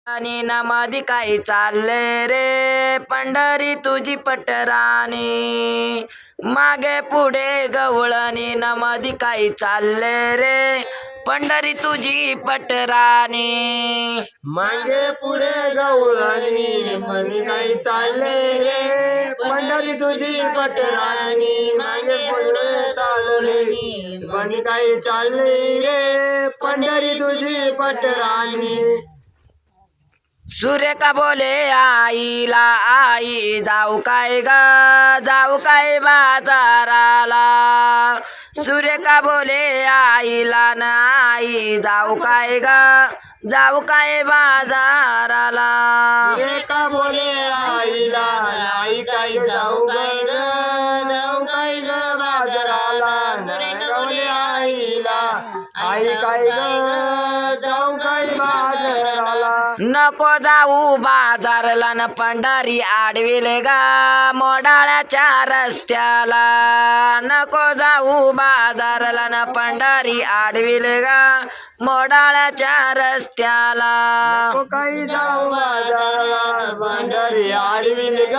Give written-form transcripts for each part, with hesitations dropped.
आणि नमादी काही चालले रे पंढरी तुझी पटराणी मागे पुढे गवळणी नमादी काही चालले रे पंढरी तुझी पटराणी मागे पुढे गवळणी मध्ये काही चालले रे पंढरी तुझी पटराणी मागे पुढे चालले मध्ये काही चालले रे पंढरी तुझी पटराणी सुरेखा बोले आईला आई जाऊ काय ग जाऊ काय बाजाराला सुरेखा बोले आईला ना आई जाऊ काय ग जाऊ काय बाजाराला सुरेखा बोले आईला आई काय जाऊ काय ग जाऊ काय ग बाजाराला सुरेखा बोले आईला आई काय ग जाऊ काय बाजाराला नको जाऊ बाजारला न पंढरी आडविल गा मोडाळ्याच्या रस्त्याला नको जाऊ बाजारला न पंढरी आडविल गा मोडाळ्याच्या रस्त्याला काही जाऊ बाजाराला पंढरी आडविल ग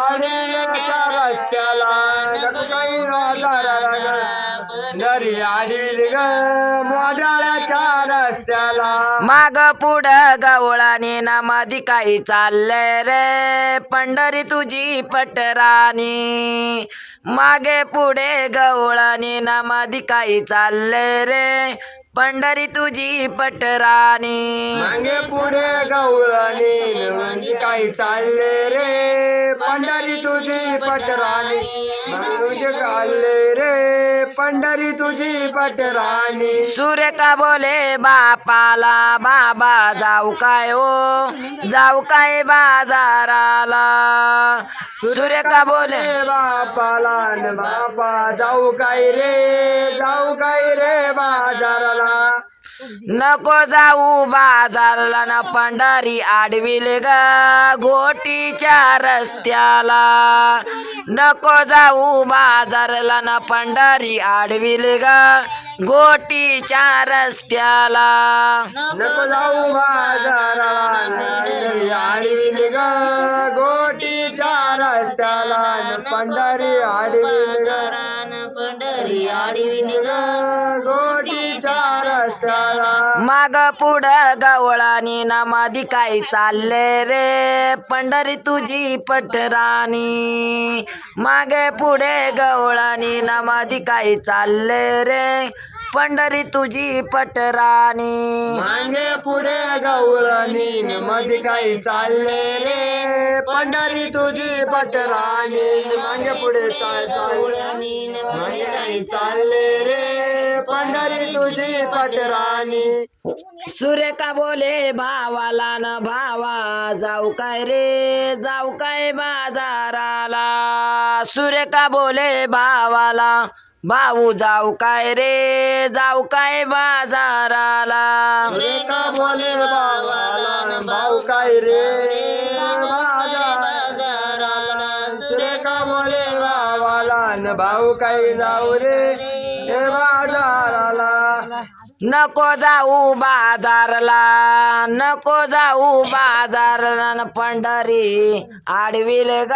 आडविल्याच्या रस्त्याला नको काही बाजाराला ग पंढरी आडविल ग मोडाळ्याच्या रस्त्याला माग पुढ गवळाने नामादी काही चालले रे पंढरी तुझी पटराणी मागे पुढे गवळाने नामादी काही चालले रे पंढरी तुझी पटराणी मागे पुढे गवळणी म्हणजे काही चालले रे पंढरी तुझी पटराणी म्हणजे चालले रे पंढरी तुझी पटराणी सुरेखा बोले बापाला बाबा जाऊ काय ओ जाऊ काय बाजाराला सुरेखा बोले बापाला न बापा जाऊ काय रे बाजाराला नको जाऊ बाजारला न पंढरी आडविल ग घोटीच्या रस्त्याला नको जाऊ बाजारला न पंढरी आडविल ग घोटीच्या रस्त्याला नको जाऊ बाजाराला पंढरी आडविल ग गोटीच्या रस्त्याला पंढरी आडविल ग पंढरी आडविल ग गोटीच्या रस्त्याला माग पुढ गवळानी नामादी काही चालले रे पंढरी तुझी पटराणी मागे पुढे गवळानी नामादी काही चालले रे पंढरी तुझी पटराणी मागे पुढे गवळणी मध्ये काही चालले रे पंढरी तुझी पटराणी मागे पुढे चालणी मध्ये काही चालले रे पंढरी तुझी पटराणी सुरेखा बोले भावाला न भावा जाऊ काय रे जाऊ काय बाजाराला सुरेखा बोले भावाला भाऊ जाऊ काय रे जाऊ काय बाजाराला सुरेखा बोले बाबाला भाऊ काय रे बाजाराला सुरेखा बोले बाबाला भाऊ काय जाऊ रे बाजाराला नको जाऊ बाजारला नको जाऊ बाजारला न पंढरी आडविल ग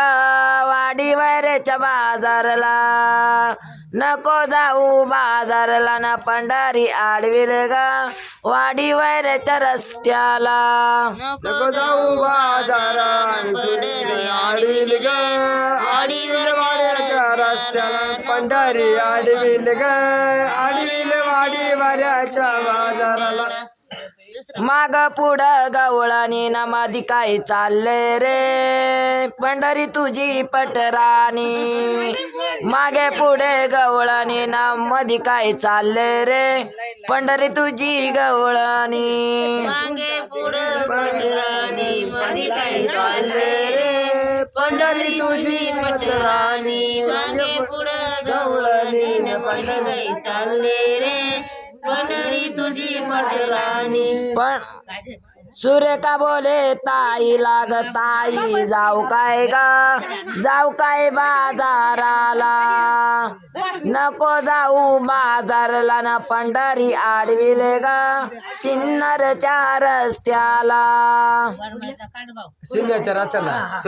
वाडी वैरेच्या बाजारला नको जाऊ बाजारला न पंढरी आडविल ग वाडी वैरेच्या रस्त्याला नको जाऊ बाजारात पंढरी आडविल ग आडविल वाड्याच्या रस्त्याला पंढरी आडविल ग आडविल वाडी वाड्याच्या बाजाराला माग पुढ गवळणी नामादी काही चालले रे पंढरी तुझी पटराणी मागे पुढे गवळणी नामादी काही चालले रे पंढरी तुझी गवळणी मागे पुढे पंढराणी मध्ये काही चालले रे पंढरी तुझी पटराणी मागे पुढे गवळणी मध्ये काही चालले रे पंढरी तुझी पटराणी पण सुरेखा बोले ताईला ग ताई जाऊ काय बाजाराला नको जाऊ बाजारला न पंढरी आडविले ग सिन्नरच्या रस्त्याला सिन्नरच्या रस्त्याला